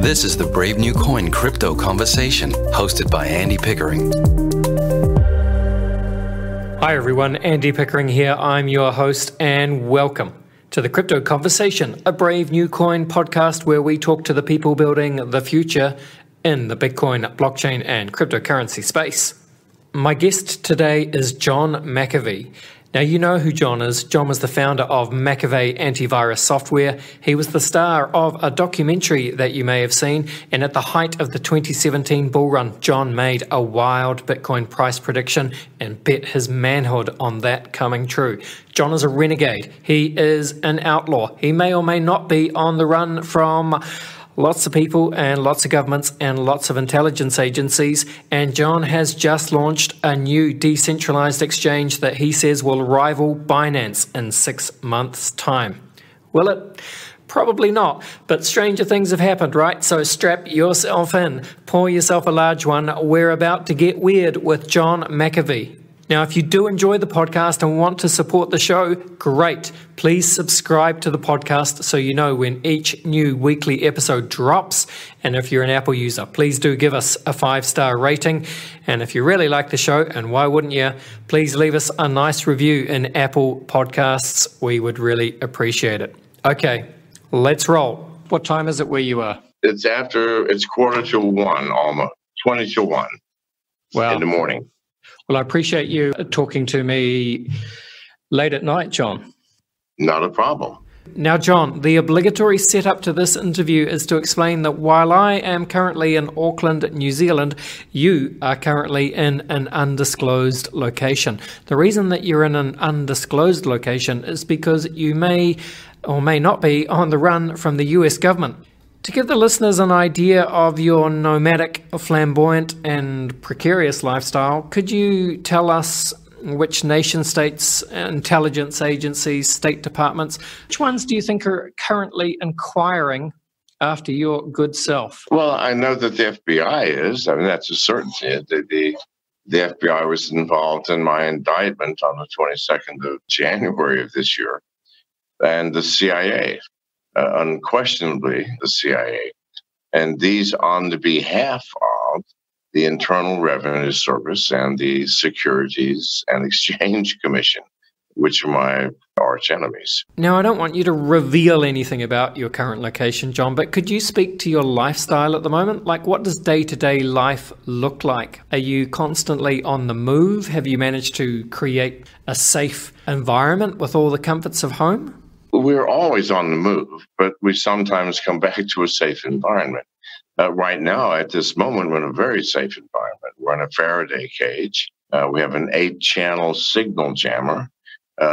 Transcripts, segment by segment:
This is the Brave New Coin Crypto Conversation, hosted by Andy Pickering. Hi everyone, Andy Pickering here. I'm your host and welcome to the Crypto Conversation, a Brave New Coin podcast where we talk to the people building the future in the Bitcoin, blockchain and cryptocurrency space. My guest today is John McAfee. Now, you know who John is. John was the founder of McAfee antivirus software. He was the star of a documentary that you may have seen. And at the height of the 2017 bull run, John made a wild Bitcoin price prediction and bet his manhood on that coming true. John is a renegade. He is an outlaw. He may or may not be on the run from lots of people and lots of governments and lots of intelligence agencies. And John has just launched a new decentralized exchange that he says will rival Binance in 6 months' time. Will it? Probably not, but stranger things have happened, right? So strap yourself in, pour yourself a large one. We're about to get weird with John McAfee. Now, if you do enjoy the podcast and want to support the show, great. Please subscribe to the podcast so you know when each new weekly episode drops. And if you're an Apple user, please do give us a 5-star rating. And if you really like the show, and why wouldn't you, please leave us a nice review in Apple Podcasts. We would really appreciate it. Okay, let's roll. What time is it where you are? It's 1:45, almost 20 to 1 in the morning. Well, I appreciate you talking to me late at night, John. Not a problem. Now, John, the obligatory setup to this interview is to explain that while I am currently in Auckland, New Zealand, you are currently in an undisclosed location. The reason that you're in an undisclosed location is because you may or may not be on the run from the US government. To give the listeners an idea of your nomadic, flamboyant and precarious lifestyle, could you tell us which nation states, intelligence agencies, state departments, which ones do you think are currently inquiring after your good self? Well, I know that the FBI is. I mean, that's a certainty. The FBI was involved in my indictment on the 22nd of January of this year, and the CIA. Unquestionably the CIA, and these on the behalf of the Internal Revenue Service and the Securities and Exchange Commission, which are my arch enemies. Now, I don't want you to reveal anything about your current location, John, but could you speak to your lifestyle at the moment? Like, what does day-to-day life look like? Are you constantly on the move? Have you managed to create a safe environment with all the comforts of home? We're always on the move, but we sometimes come back to a safe environment. Right now, at this moment, we're in a very safe environment. We're in a Faraday cage. We have an 8-channel signal jammer.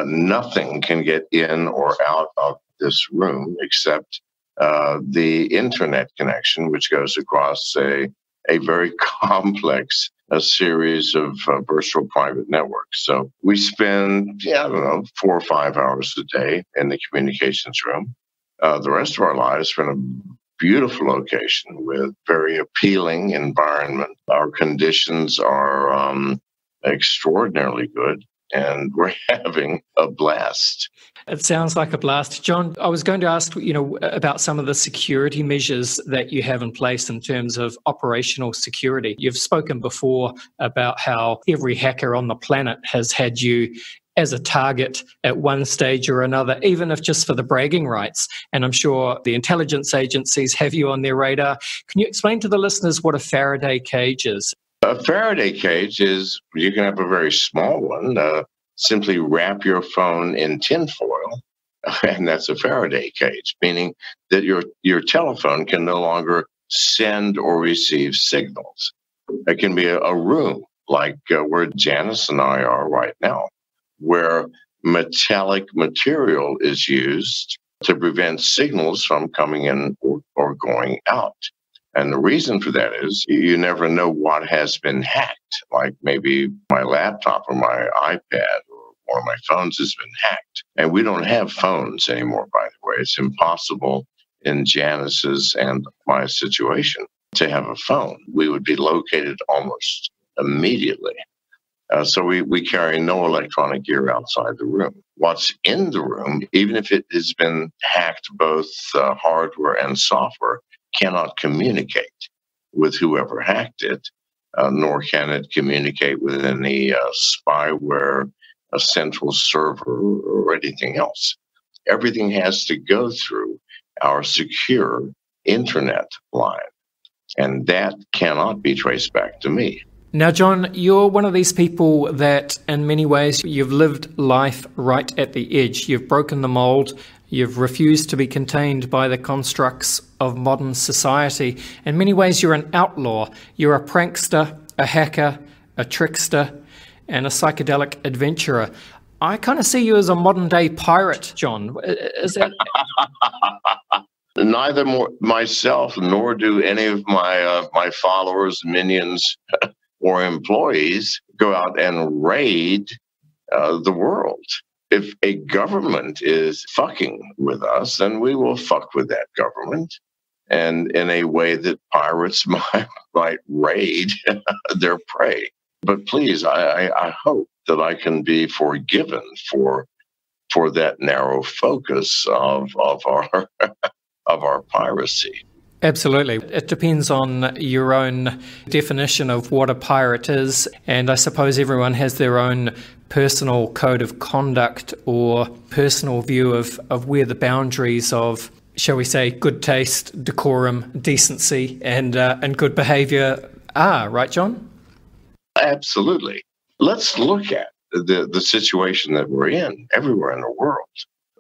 Nothing can get in or out of this room except the internet connection, which goes across a very complex series of virtual private networks. So we spend, 4 or 5 hours a day in the communications room. The rest of our lives are in a beautiful location with very appealing environment. Our conditions are extraordinarily good, and we're having a blast. It sounds like a blast. John, I was going to ask, about some of the security measures that you have in place in terms of operational security. You've spoken before about how every hacker on the planet has had you as a target at one stage or another, even if just for the bragging rights. And I'm sure the intelligence agencies have you on their radar. Can you explain to the listeners what a Faraday cage is? A Faraday cage is, you can have a very small one. Simply wrap your phone in tinfoil, and that's a Faraday cage, meaning that your telephone can no longer send or receive signals. It can be a room like where Janice and I are right now, where metallic material is used to prevent signals from coming in or going out. And the reason for that is you never know what has been hacked, like maybe my laptop or my iPad or my phones has been hacked. And we don't have phones anymore, by the way. It's impossible in Janice's and my situation to have a phone. We would be located almost immediately. So we carry no electronic gear outside the room. What's in the room, even if it has been hacked, both hardware and software, cannot communicate with whoever hacked it, nor can it communicate with any spyware, a central server, or anything else. Everything has to go through our secure internet line, and that cannot be traced back to me. Now, John, you're one of these people that in many ways you've lived life right at the edge. You've broken the mold. You've refused to be contained by the constructs of modern society. In many ways, you're an outlaw. You're a prankster, a hacker, a trickster, and a psychedelic adventurer. I kind of see you as a modern-day pirate, John. Is that... Neither myself nor do any of my followers, minions, or employees go out and raid the world. If a government is fucking with us, then we will fuck with that government, and in a way that pirates might raid their prey. But please, I hope that I can be forgiven for that narrow focus of our piracy. Absolutely. It depends on your own definition of what a pirate is, and I suppose everyone has their own personal code of conduct or personal view of where the boundaries of, shall we say, good taste, decorum, decency, and good behavior are, right, John? Absolutely. Let's look at the situation that we're in everywhere in the world.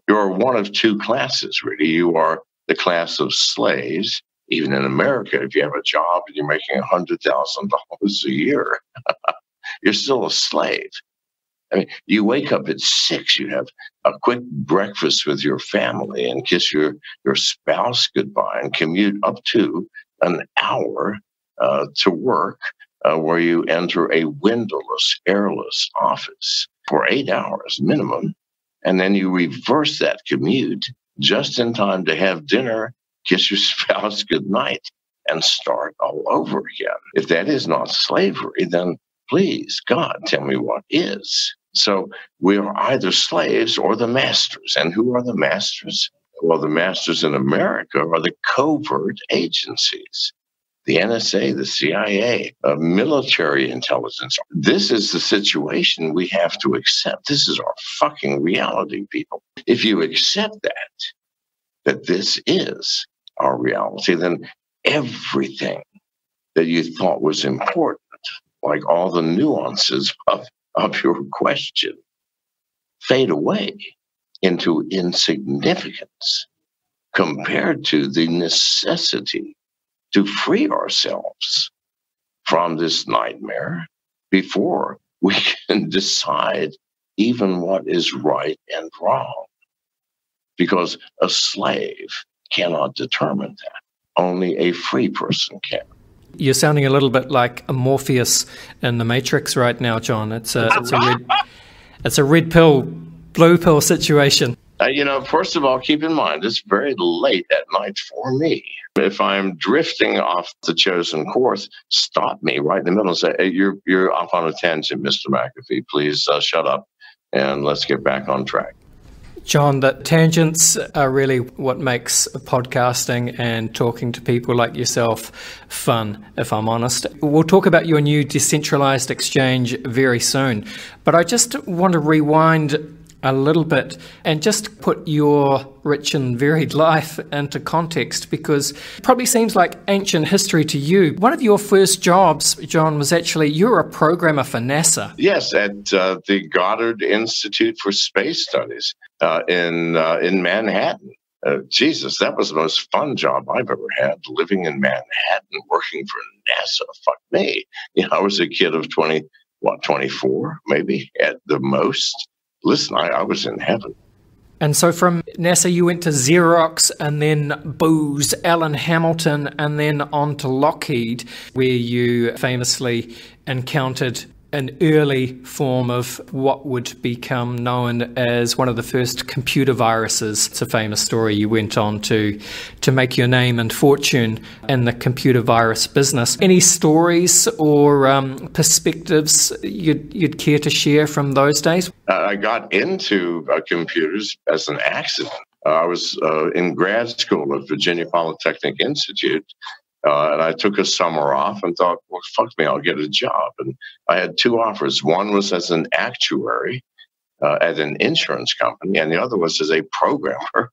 You're one of two classes, really. You are the class of slaves. Even in America, if you have a job and you're making $100,000 a year, you're still a slave. I mean, you wake up at 6, you have a quick breakfast with your family and kiss your spouse goodbye and commute up to an hour to work where you enter a windowless, airless office for 8 hours minimum. And then you reverse that commute just in time to have dinner, kiss your spouse goodnight, and start all over again. If that is not slavery, then please, God, tell me what is. So we are either slaves or the masters. And who are the masters? Well, the masters in America are the covert agencies. The NSA, the CIA, military intelligence. This is the situation we have to accept. This is our fucking reality, people. If you accept that this is our reality, then everything that you thought was important, like all the nuances of your question, fade away into insignificance compared to the necessity to free ourselves from this nightmare before we can decide even what is right and wrong. Because a slave cannot determine that. Only a free person can. You're sounding a little bit like a Morpheus in the Matrix right now, John. It's a red pill, blue pill situation. First of all, keep in mind, it's very late at night for me. If I'm drifting off the chosen course, stop me right in the middle and say, hey, you're off on a tangent, Mr. McAfee. Please shut up and let's get back on track. John, the tangents are really what makes podcasting and talking to people like yourself fun, if I'm honest. We'll talk about your new decentralized exchange very soon, but I just want to rewind a little bit and just put your rich and varied life into context, because it probably seems like ancient history to you. One of your first jobs, John, was actually you were a programmer for NASA. Yes, at the Goddard Institute for Space Studies in Manhattan. Jesus, that was the most fun job I've ever had, living in Manhattan, working for NASA. Fuck me. I was a kid of 24, maybe at the most. Listen, I was in heaven. And so from NASA, you went to Xerox and then Booz Allen Hamilton and then on to Lockheed, where you famously encountered an early form of what would become known as one of the first computer viruses. It's a famous story. You went on to make your name and fortune in the computer virus business. Any stories or perspectives you'd care to share from those days? I got into computers as an accident. I was in grad school at Virginia Polytechnic Institute, and I took a summer off and thought, well, fuck me, I'll get a job. And I had two offers. One was as an actuary at an insurance company, and the other was as a programmer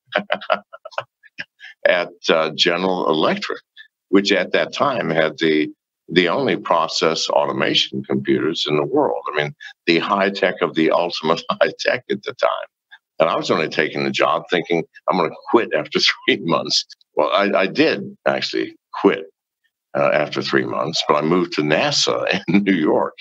at General Electric, which at that time had the only process automation computers in the world. I mean, the high tech of the ultimate high tech at the time. And I was only taking the job thinking I'm going to quit after 3 months. Well, I did actually quit after 3 months, but I moved to NASA in New York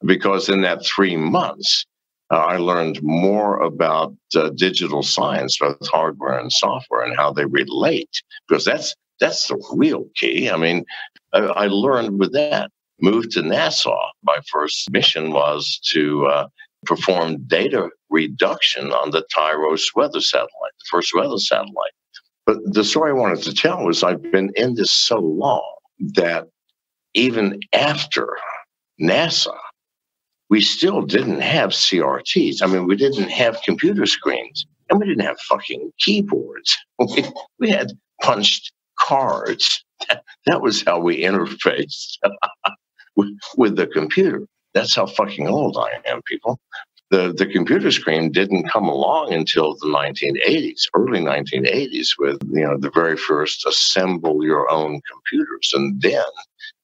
because in that 3 months, I learned more about digital science, both hardware and software, and how they relate, because that's the real key. I mean, I learned with that. Moved to NASA. My first mission was to perform data reduction on the Tyros weather satellite, the first weather satellite. But the story I wanted to tell was I've been in this so long that even after NASA, we still didn't have CRTs. I mean, we didn't have computer screens, and we didn't have fucking keyboards. We had punched cards. That was how we interfaced with the computer. That's how fucking old I am, people. The computer screen didn't come along until the 1980s, early 1980s, with the very first assemble your own computers, and then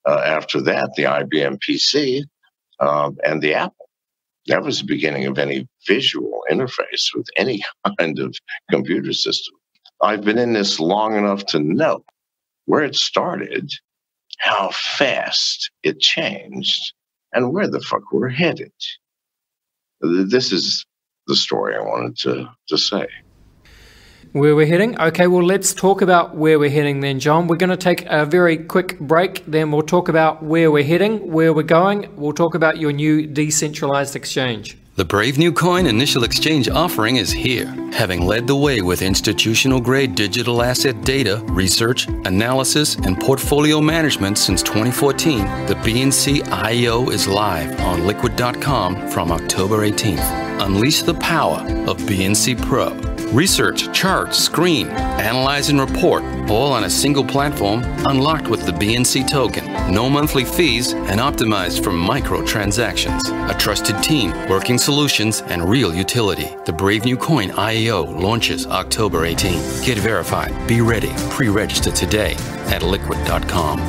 after that, the IBM PC and the Apple. That was the beginning of any visual interface with any kind of computer system. I've been in this long enough to know where it started, how fast it changed, and where the fuck we're headed. This is the story I wanted to say. Where we're heading? Okay, well, let's talk about where we're heading then, John. We're going to take a very quick break, then we'll talk about where we're heading, where we're going. We'll talk about your new decentralized exchange. The Brave New Coin initial exchange offering is here. Having led the way with institutional-grade digital asset data, research, analysis, and portfolio management since 2014, the BNC IEO is live on liquid.com from October 18th. Unleash the power of BNC Pro. Research, chart, screen, analyze, and report, all on a single platform, unlocked with the BNC token. No monthly fees and optimized for micro-transactions. A trusted team, working solutions, and real utility. The Brave New Coin IEO launches October 18th. Get verified, be ready, pre-register today at liquid.com.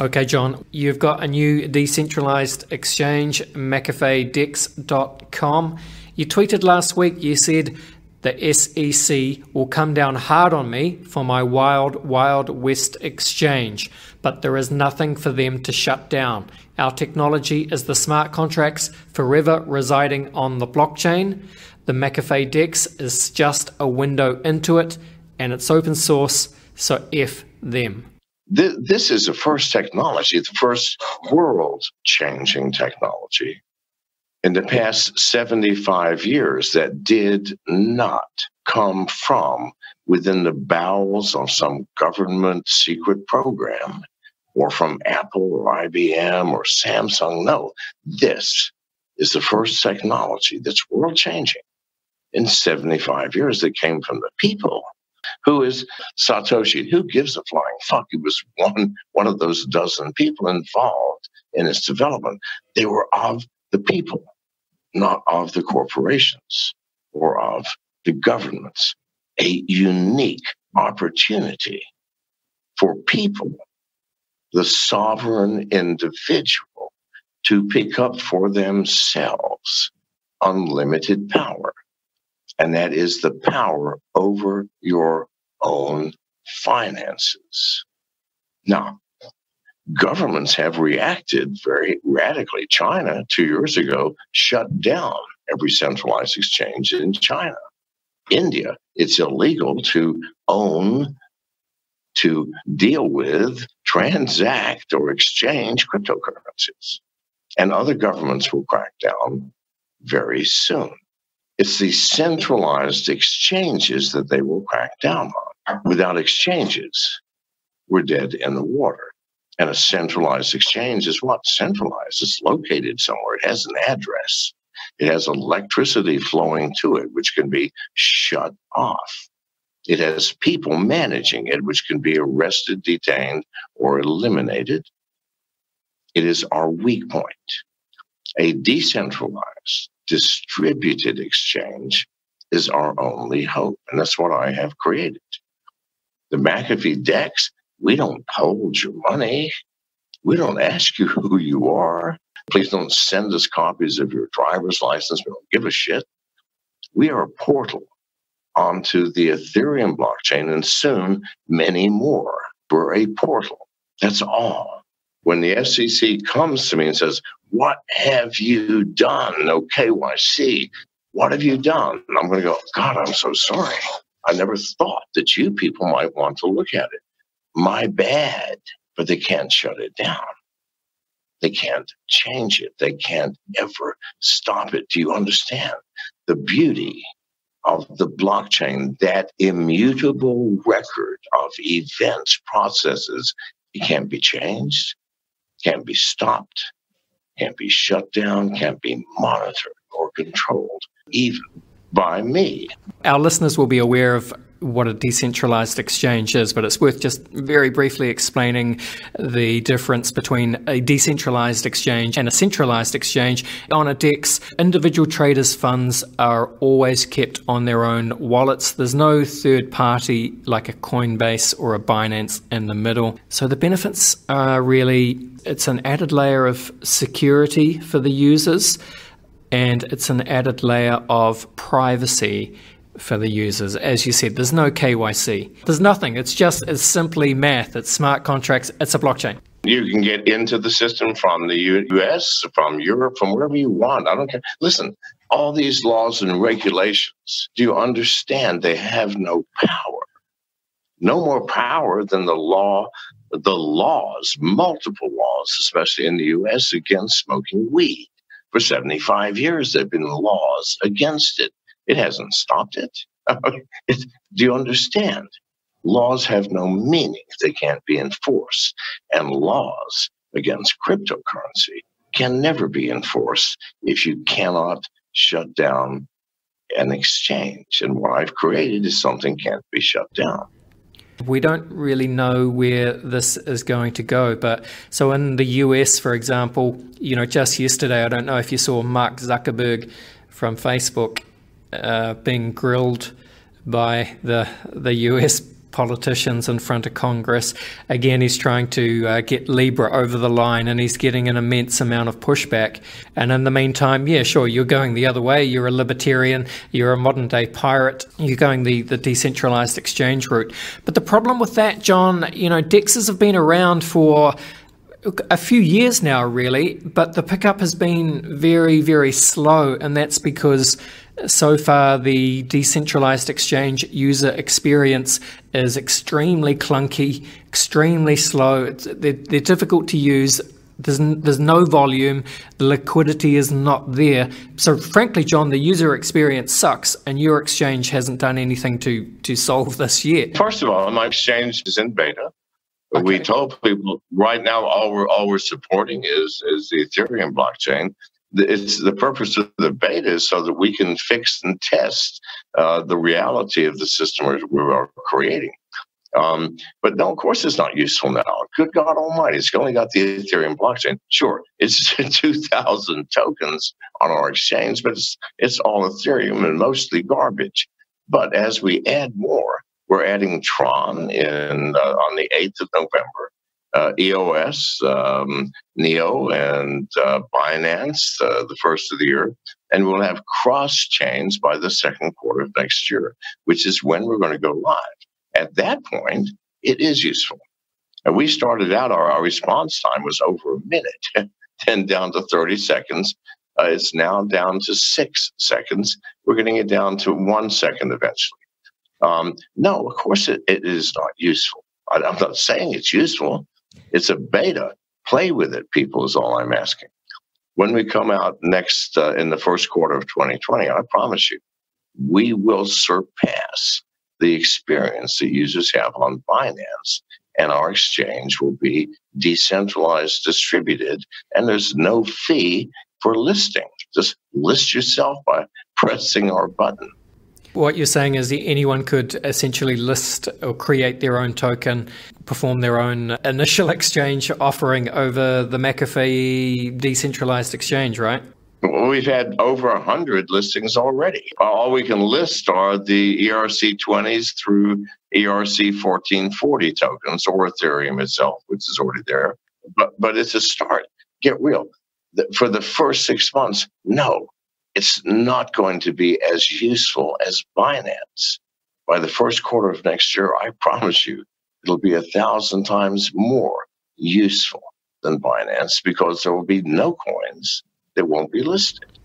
Okay, John, you've got a new decentralized exchange, McAfee DEX.com. You tweeted last week, you said, the SEC will come down hard on me for my wild, wild west exchange, but there is nothing for them to shut down. Our technology is the smart contracts forever residing on the blockchain. The McAfee DEX is just a window into it, and it's open source, so F them. This is the first technology, the first world-changing technology in the past 75 years that did not come from within the bowels of some government secret program or from Apple or IBM or Samsung. No, this is the first technology that's world-changing in 75 years that came from the people. Who is Satoshi? Who gives a flying fuck? He was one of those dozen people involved in its development. They were of the people, not of the corporations or of the governments. A unique opportunity for people, the sovereign individual, to pick up for themselves unlimited power. And that is the power over your own finances. Now, governments have reacted very radically. China, 2 years ago, shut down every centralized exchange in China. India, it's illegal to own, to deal with, transact, or exchange cryptocurrencies. And other governments will crack down very soon. It's the centralized exchanges that they will crack down on. Without exchanges, we're dead in the water. And a centralized exchange is what? Centralized. It's located somewhere. It has an address. It has electricity flowing to it, which can be shut off. It has people managing it, which can be arrested, detained, or eliminated. It is our weak point. A decentralized, distributed exchange is our only hope, and that's what I have created. The McAfee DEX, we don't hold your money. We don't ask you who you are. Please don't send us copies of your driver's license. We don't give a shit. We are a portal onto the Ethereum blockchain, and soon many more. We're a portal. That's all. When the SEC comes to me and says, "What have you done? No KYC. What have you done?" And I'm going to go, "God, I'm so sorry. I never thought that you people might want to look at it. My bad." But they can't shut it down. They can't change it. They can't ever stop it. Do you understand the beauty of the blockchain, that immutable record of events, processes? It can't be changed, can't be stopped, can't be shut down, can't be monitored or controlled, even by me. Our listeners will be aware of what a decentralized exchange is, but it's worth just very briefly explaining the difference between a decentralized exchange and a centralized exchange. On a DEX, individual traders' funds are always kept on their own wallets. There's no third party like a Coinbase or a Binance in the middle. So the benefits are really, it's an added layer of security for the users, and it's an added layer of privacy for the users. As you said, there's no KYC. There's nothing. It's simply math. It's smart contracts. It's a blockchain. You can get into the system from the US, from Europe, from wherever you want. I don't care. Listen, all these laws and regulations, do you understand they have no power? No more power than the laws, multiple laws, especially in the US, against smoking weed. For 75 years, there have been laws against it. It hasn't stopped it. Do you understand? Laws have no meaning if they can't be enforced. And laws against cryptocurrency can never be enforced if you cannot shut down an exchange. And what I've created is something can't be shut down. We don't really know where this is going to go, but so in the US, for example, just yesterday, I don't know if you saw Mark Zuckerberg from Facebook being grilled by the US politicians in front of Congress. Again, he's trying to get Libra over the line, and he's getting an immense amount of pushback. And in the meantime, yeah, sure, you're going the other way. You're a libertarian. You're a modern-day pirate. You're going the decentralized exchange route. But the problem with that, John, DEXs have been around for a few years now, really, but the pickup has been very, very slow, and that's because so far the decentralized exchange user experience is extremely clunky, extremely slow. They're difficult to use. There's no volume. The liquidity is not there. So frankly, John, the user experience sucks, and your exchange hasn't done anything to solve this yet. First of all, my exchange is in beta. Okay. We told people right now all we're supporting is the Ethereum blockchain. It's the purpose of the beta is so that we can fix and test the reality of the system we are creating. But no, of course it's not useful now. Good God Almighty, it's only got the Ethereum blockchain. Sure, it's 2,000 tokens on our exchange, but it's all Ethereum and mostly garbage. But as we add more, we're adding Tron on the 8th of November, EOS, NEO, and Binance the first of the year. And we'll have cross chains by the second quarter of next year, which is when we're going to go live. At that point, it is useful. And we started out, our response time was over a minute, then down to 30 seconds. It's now down to 6 seconds. We're getting it down to 1 second eventually. No, of course it is not useful. I'm not saying it's useful. It's a beta. Play with it, people, is all I'm asking. When we come out next in the first quarter of 2020, I promise you, we will surpass the experience that users have on Binance, and our exchange will be decentralized, distributed, and there's no fee for listing. Just list yourself by pressing our button. What you're saying is that anyone could essentially list or create their own token, perform their own initial exchange offering over the McAfee decentralized exchange, right? Well, we've had over 100 listings already. All we can list are the ERC20s through ERC1440 tokens, or Ethereum itself, which is already there. But it's a start. Get real. For the first 6 months, no, it's not going to be as useful as Binance. By the first quarter of next year, I promise you, it'll be 1,000 times more useful than Binance, because there will be no coins that won't be listed.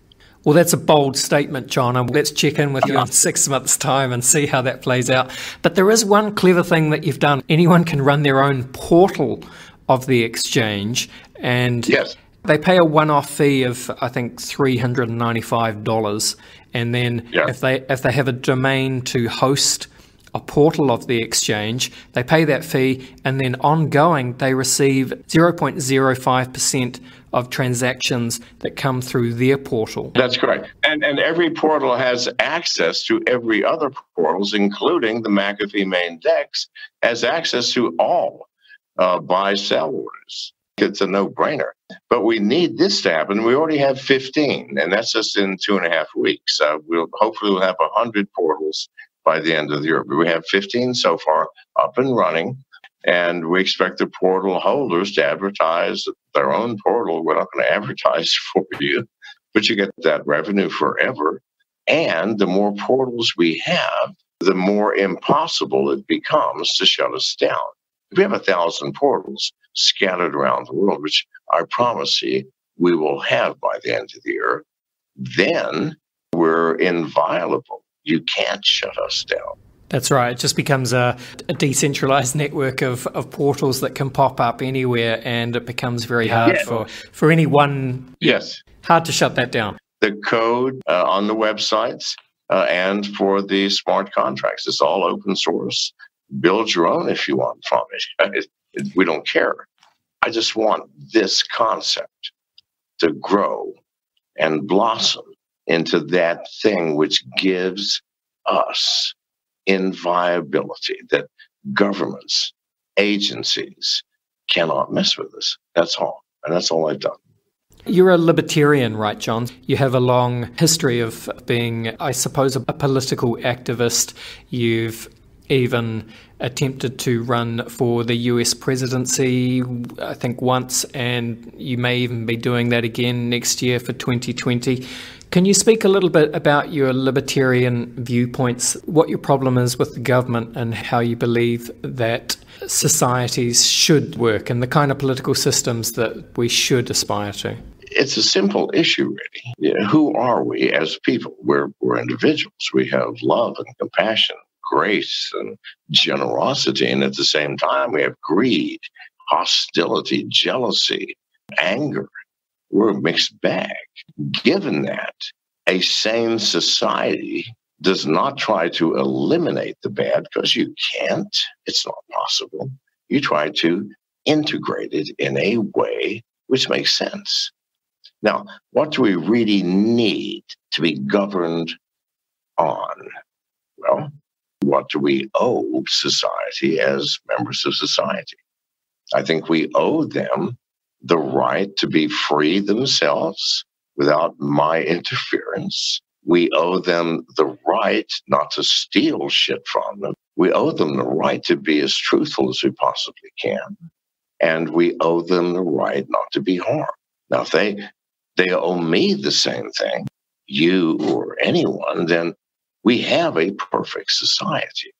Well, that's a bold statement, John, and let's check in with you in 6 months' time and see how that plays out. But there is one clever thing that you've done. Anyone can run their own portal of the exchange, and yes, they pay a one-off fee of, I think, $395, and then if they have a domain to host a portal of the exchange, they pay that fee, and then ongoing they receive 0.05% of transactions that come through their portal. That's correct. And every portal has access to every other portals, including the McAfee main DEX, has access to all buy-sell orders. It's a no-brainer. But we need this to happen. We already have 15, and that's just in 2.5 weeks. Hopefully we'll have 100 portals by the end of the year. But we have 15 so far up and running, and we expect the portal holders to advertise their own portal. We're not going to advertise for you, but you get that revenue forever. And the more portals we have, the more impossible it becomes to shut us down. If we have 1,000 portals scattered around the world, which I promise you we will have by the end of the year, then we're inviolable. You can't shut us down. That's right. It just becomes a decentralized network of portals that can pop up anywhere, and it becomes very hard for anyone. Yes. Hard to shut that down. The code on the websites and for the smart contracts, it's all open source. Build your own if you want from it. We don't care. I just want this concept to grow and blossom into that thing which gives us inviolability, that governments, agencies cannot mess with us. That's all. And that's all I've done. You're a libertarian, right, John? You have a long history of being, I suppose, a political activist. You've even attempted to run for the US presidency, I think once, and you may even be doing that again next year for 2020. Can you speak a little bit about your libertarian viewpoints, what your problem is with the government, and how you believe that societies should work and the kind of political systems that we should aspire to? It's a simple issue, really. You know, who are we as people? We're individuals. We have love and compassion, grace and generosity, and at the same time we have greed, hostility, jealousy, anger. We're a mixed bag. Given that, a sane society does not try to eliminate the bad, because you can't. It's not possible. You try to integrate it in a way which makes sense. Now, what do we really need to be governed on? Well, what do we owe society as members of society? I think we owe them the right to be free themselves without my interference. We owe them the right not to steal shit from them. We owe them the right to be as truthful as we possibly can. And we owe them the right not to be harmed. Now, if they owe me the same thing, you or anyone, then we have a perfect society.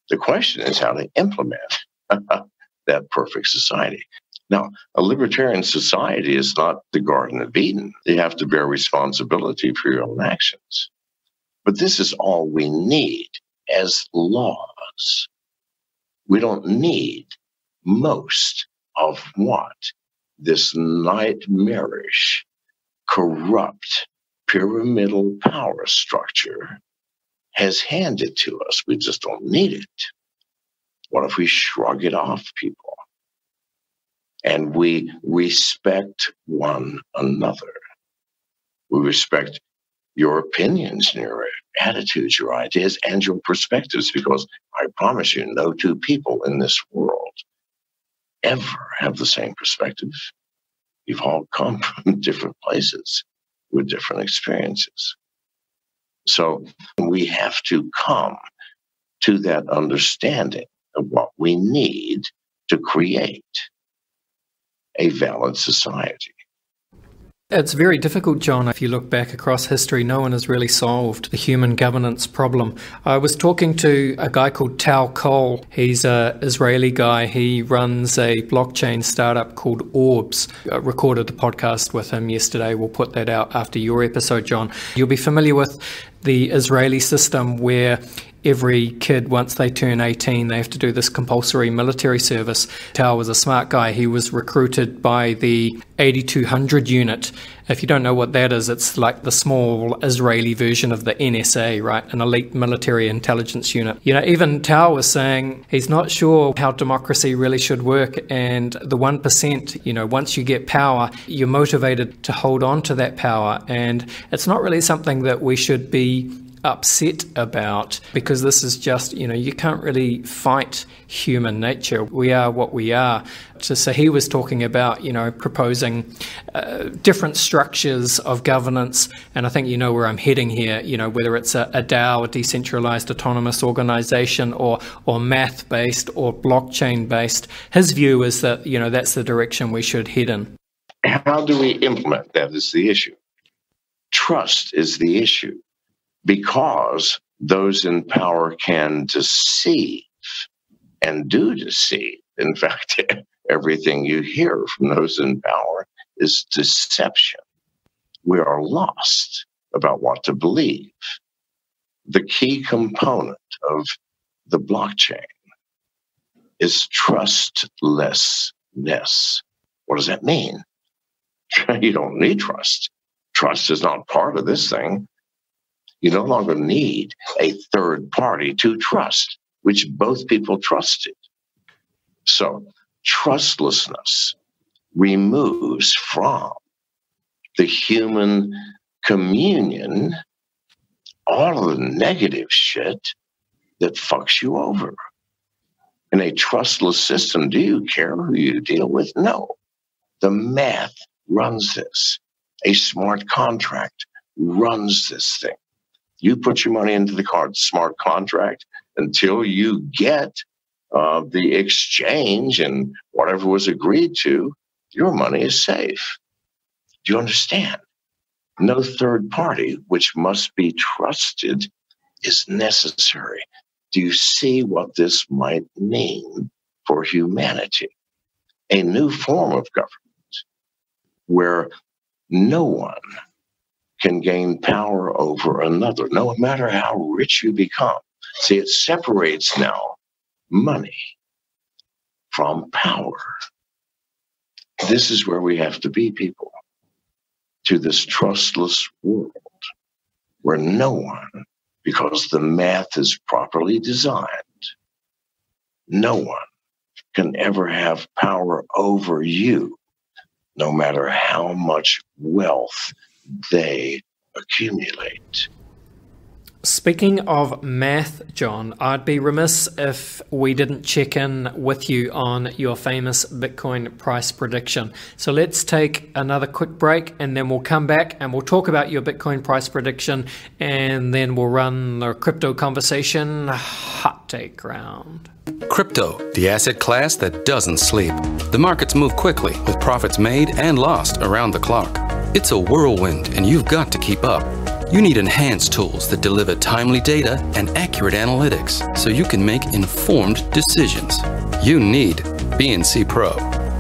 The question is how to implement that perfect society. Now, a libertarian society is not the Garden of Eden. You have to bear responsibility for your own actions. But this is all we need as laws. We don't need most of what this nightmarish corrupt pyramidal power structure has handed to us. We just don't need it. What if we shrug it off, people? And we respect one another. We respect your opinions and your attitudes, your ideas, and your perspectives, because I promise you, no two people in this world ever have the same perspective. You've all come from different places with different experiences. So we have to come to that understanding of what we need to create a valid society. It's very difficult, John. If you look back across history, no one has really solved the human governance problem. I was talking to a guy called Tal Cole. He's an Israeli guy. He runs a blockchain startup called Orbs. I recorded a podcast with him yesterday. We'll put that out after your episode, John. You'll be familiar with the Israeli system where every kid, once they turn 18, they have to do this compulsory military service. Tal was a smart guy. He was recruited by the 8200 unit. If you don't know what that is, it's like the small Israeli version of the NSA, right? An elite military intelligence unit. You know, even Tal was saying he's not sure how democracy really should work. And the 1%, you know, once you get power, you're motivated to hold on to that power. And it's not really something that we should be upset about, because this is just, you know, you can't really fight human nature. We are what we are. So he was talking about, you know, proposing different structures of governance, and I think you know where I'm heading here, you know, whether it's a DAO, a decentralized autonomous organization, or math-based or blockchain-based. His view is that, you know, that's the direction we should head in. How do we implement that is the issue. Trust is the issue. Because those in power can deceive and do deceive. In fact, everything you hear from those in power is deception. We are lost about what to believe. The key component of the blockchain is trustlessness. What does that mean? You don't need trust. Trust is not part of this thing. You no longer need a third party to trust, which both people trusted. So trustlessness removes from the human communion all of the negative shit that fucks you over. In a trustless system, do you care who you deal with? No. The math runs this. A smart contract runs this thing. You put your money into the smart contract until you get the exchange and whatever was agreed to, your money is safe. Do you understand? No third party, which must be trusted, is necessary. Do you see what this might mean for humanity? A new form of government where no one can gain power over another, no matter how rich you become. See, it separates now money from power. This is where we have to be, people, to this trustless world where no one, because the math is properly designed, no one can ever have power over you, no matter how much wealth they accumulate. Speaking of math, John, I'd be remiss if we didn't check in with you on your famous Bitcoin price prediction. So let's take another quick break and then we'll come back and we'll talk about your Bitcoin price prediction, and then we'll run the crypto conversation hot take round. Crypto, the asset class that doesn't sleep. The markets move quickly with profits made and lost around the clock. It's a whirlwind and you've got to keep up. You need enhanced tools that deliver timely data and accurate analytics so you can make informed decisions. You need BNC Pro.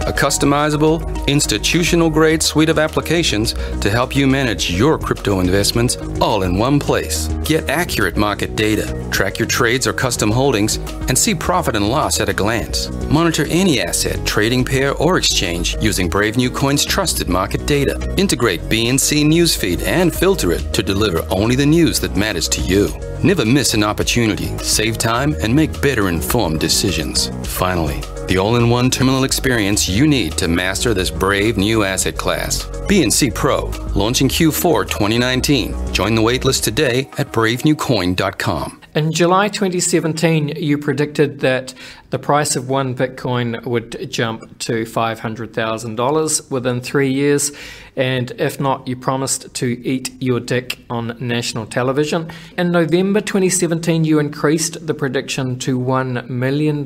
a customizable, institutional-grade suite of applications to help you manage your crypto investments all in one place. Get accurate market data, track your trades or custom holdings, and see profit and loss at a glance. Monitor any asset, trading pair, or exchange using Brave New Coin's trusted market data. Integrate BNC newsfeed and filter it to deliver only the news that matters to you. Never miss an opportunity, save time, and make better informed decisions. Finally, the all-in-one terminal experience you need to master this brave new asset class. BNC Pro, launching Q4 2019. Join the waitlist today at bravenewcoin.com. In July 2017, you predicted that the price of one Bitcoin would jump to $500,000 within 3 years. And if not, you promised to eat your dick on national television. In November 2017, you increased the prediction to $1 million.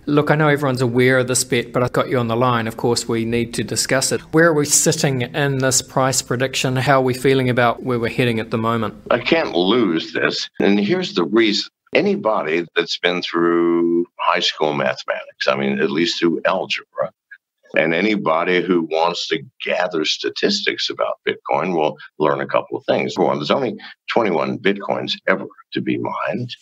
Look, I know everyone's aware of this bet, but I've got you on the line. Of course, we need to discuss it. Where are we sitting in this price prediction? How are we feeling about where we're heading at the moment? I can't lose this. And here's the reason. Anybody that's been through high school mathematics, I mean, at least through algebra, and anybody who wants to gather statistics about Bitcoin will learn a couple of things. One, there's only 21 Bitcoins ever to be mined.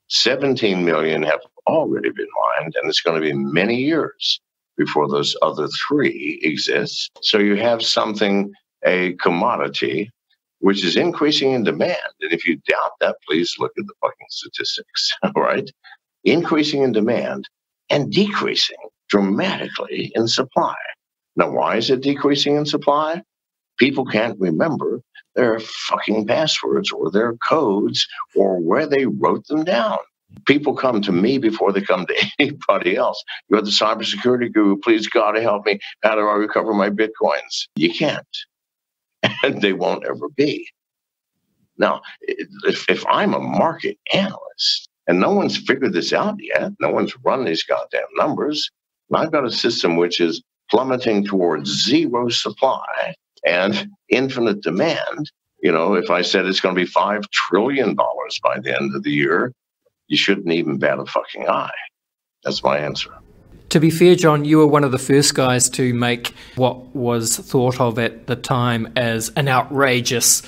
17 million have already been mined, and it's going to be many years before those other three exist. So you have something, a commodity, which is increasing in demand. And if you doubt that, please look at the fucking statistics, right? Increasing in demand and decreasing dramatically in supply. Now, why is it decreasing in supply? People can't remember their fucking passwords or their codes or where they wrote them down. People come to me before they come to anybody else. You're the cybersecurity guru. Please, God, help me. How do I recover my Bitcoins? You can't. And they won't ever be. Now, if I'm a market analyst and no one's figured this out yet, no one's run these goddamn numbers, and I've got a system which is plummeting towards zero supply and infinite demand. You know, if I said it's going to be $5 trillion by the end of the year, you shouldn't even bat a fucking eye. That's my answer. To be fair, John, you were one of the first guys to make what was thought of at the time as an outrageous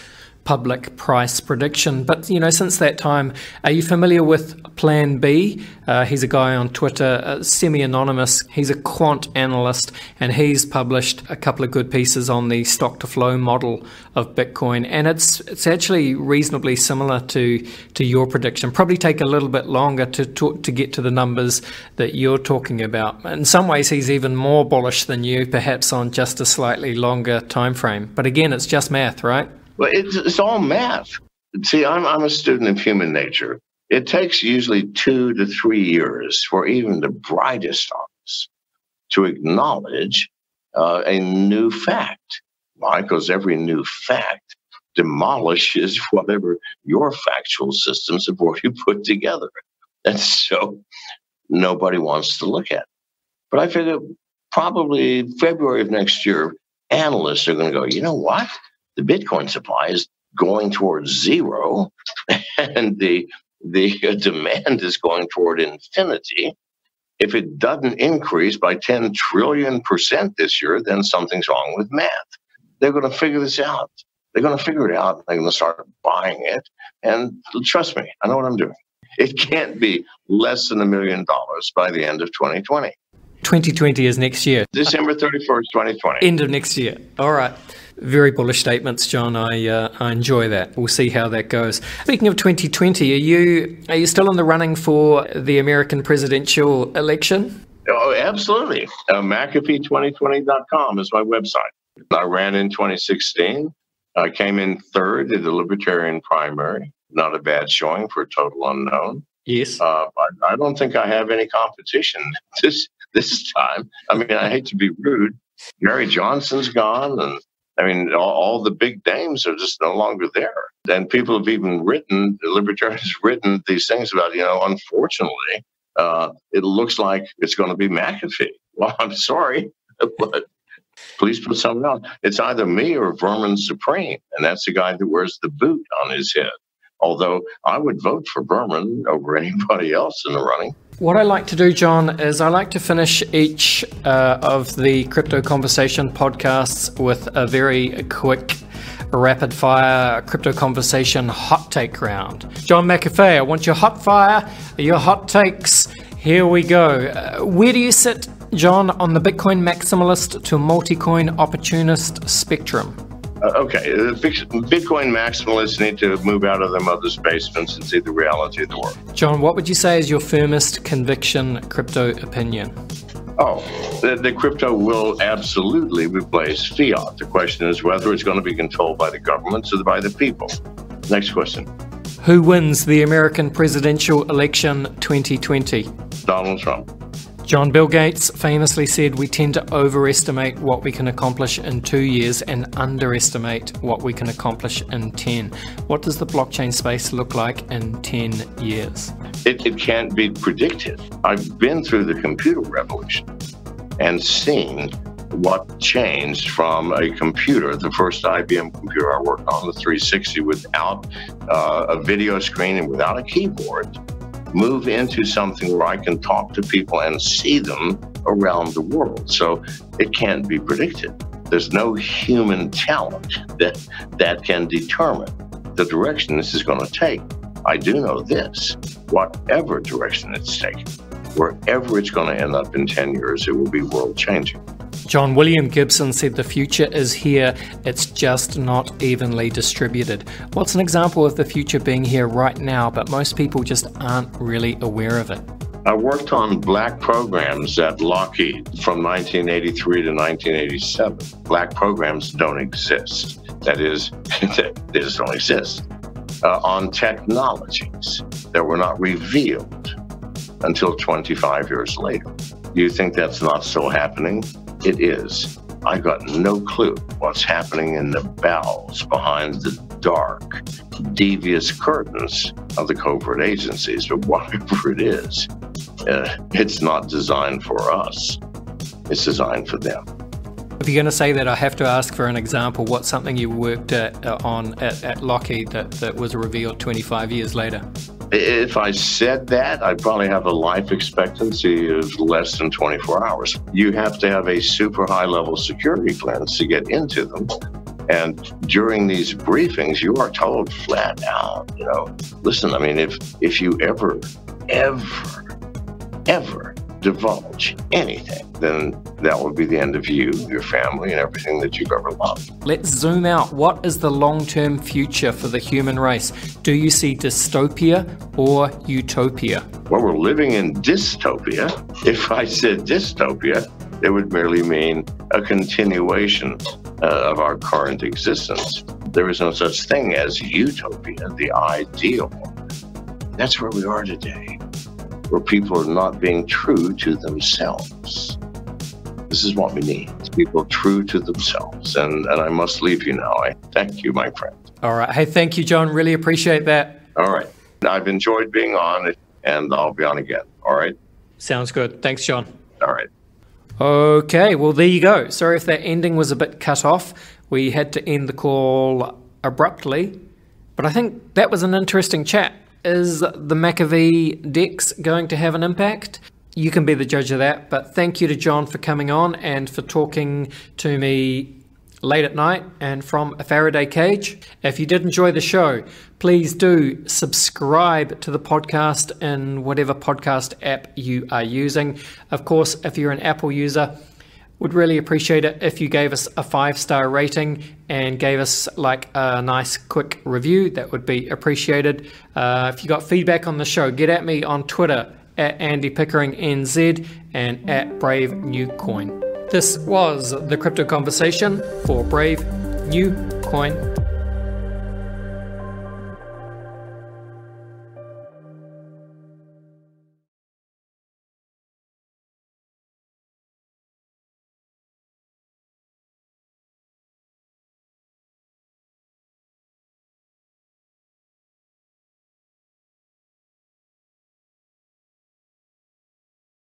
public price prediction. But, you know, since that time, are you familiar with Plan B? He's a guy on Twitter, semi-anonymous. He's a quant analyst, and he's published a couple of good pieces on the stock-to-flow model of Bitcoin. And it's actually reasonably similar to your prediction. Probably take a little bit longer to get to the numbers that you're talking about. In some ways, he's even more bullish than you, perhaps on just a slightly longer time frame. But again, it's just math, right? Well, it's all math. See, I'm a student of human nature. It takes usually 2 to 3 years for even the brightest of us to acknowledge a new fact. Why? Because every new fact demolishes whatever your factual systems have already put together. And so nobody wants to look at it. But I figure probably February of next year, analysts are going to go, you know what? The Bitcoin supply is going towards zero, and the demand is going toward infinity. If it doesn't increase by 10 trillion% this year, then something's wrong with math. They're going to figure this out. They're going to figure it out, and they're going to start buying it. And trust me, I know what I'm doing. It can't be less than $1 million by the end of 2020. 2020 is next year. December 31st, 2020. End of next year. All right. Very bullish statements, John. I enjoy that. We'll see how that goes. Speaking of 2020, are you still in the running for the American presidential election? Oh, absolutely. McAfee2020.com is my website. I ran in 2016. I came in third in the Libertarian primary. Not a bad showing for a total unknown. Yes. I don't think I have any competition this time. I mean, I hate to be rude. Gary Johnson's gone, and I mean, all the big names are just no longer there. And people have even written, the Libertarians have written these things about, you know, unfortunately, it looks like it's going to be McAfee. Well, I'm sorry, but please put something else. It's either me or Vermin Supreme, and that's the guy that wears the boot on his head. Although I would vote for Berman over anybody else in the running. What I like to do, John, is I like to finish each of the Crypto Conversation podcasts with a very quick rapid fire Crypto Conversation hot take round. John McAfee, I want your hot fire, your hot takes. Here we go. Where do you sit, John, on the Bitcoin maximalist to multi-coin opportunist spectrum? Okay, Bitcoin maximalists need to move out of their mother's basements and see the reality of the world. John, what would you say is your firmest conviction crypto opinion? Oh, the crypto will absolutely replace fiat. The question is whether it's going to be controlled by the governments or by the people. Next question. Who wins the American presidential election 2020? Donald Trump. John, Bill Gates famously said we tend to overestimate what we can accomplish in 2 years and underestimate what we can accomplish in 10. What does the blockchain space look like in 10 years? It can't be predicted. I've been through the computer revolution and seen what changed from a computer, the first IBM computer I worked on, the 360, without a video screen and without a keyboard, move into something where I can talk to people and see them around the world. So it can't be predicted. There's no human talent that can determine the direction this is going to take. I do know this, whatever direction it's taking, wherever it's going to end up in 10 years, it will be world changing. John, William Gibson said the future is here, it's just not evenly distributed. What's an example of the future being here right now, but most people just aren't really aware of it? I worked on black programs at Lockheed from 1983 to 1987. Black programs don't exist. That is, they just don't exist. On technologies that were not revealed until 25 years later. You think that's not still happening? It is. I got no clue what's happening in the bowels behind the dark, devious curtains of the covert agencies, but whatever it is, it's not designed for us. It's designed for them. If you're going to say that, I have to ask for an example. What's something you worked on at Lockheed that was revealed 25 years later? If I said that, I'd probably have a life expectancy of less than 24 hours. You have to have a super high-level security clearance to get into them. And during these briefings, you are told flat out, listen, I mean, if you ever divulge anything, then that will be the end of you, your family, and everything that you've ever loved. Let's zoom out. What is the long-term future for the human race? Do you see dystopia or utopia? Well, we're living in dystopia. If I said dystopia, it would merely mean a continuation of our current existence. There is no such thing as utopia, the ideal. That's where we are today, where people are not being true to themselves. This is what we need, people true to themselves. And I must leave you now. I thank you, my friend. All right. Hey, thank you, John. Really appreciate that. All right. I've enjoyed being on, and I'll be on again. All right? Sounds good. Thanks, John. All right. Okay, well, there you go. Sorry if that ending was a bit cut off. We had to end the call abruptly, but I think that was an interesting chat. Is the McAfee DEX going to have an impact? You can be the judge of that, but thank you to John for coming on and for talking to me late at night and from a Faraday cage. If you did enjoy the show, please do subscribe to the podcast in whatever podcast app you are using. Of course, if you're an Apple user, would really appreciate it if you gave us a 5-star rating and gave us like a nice quick review. That would be appreciated. If you got feedback on the show, get at me on Twitter at Andy Pickering NZ and at Brave New Coin. This was the Crypto Conversation for Brave New Coin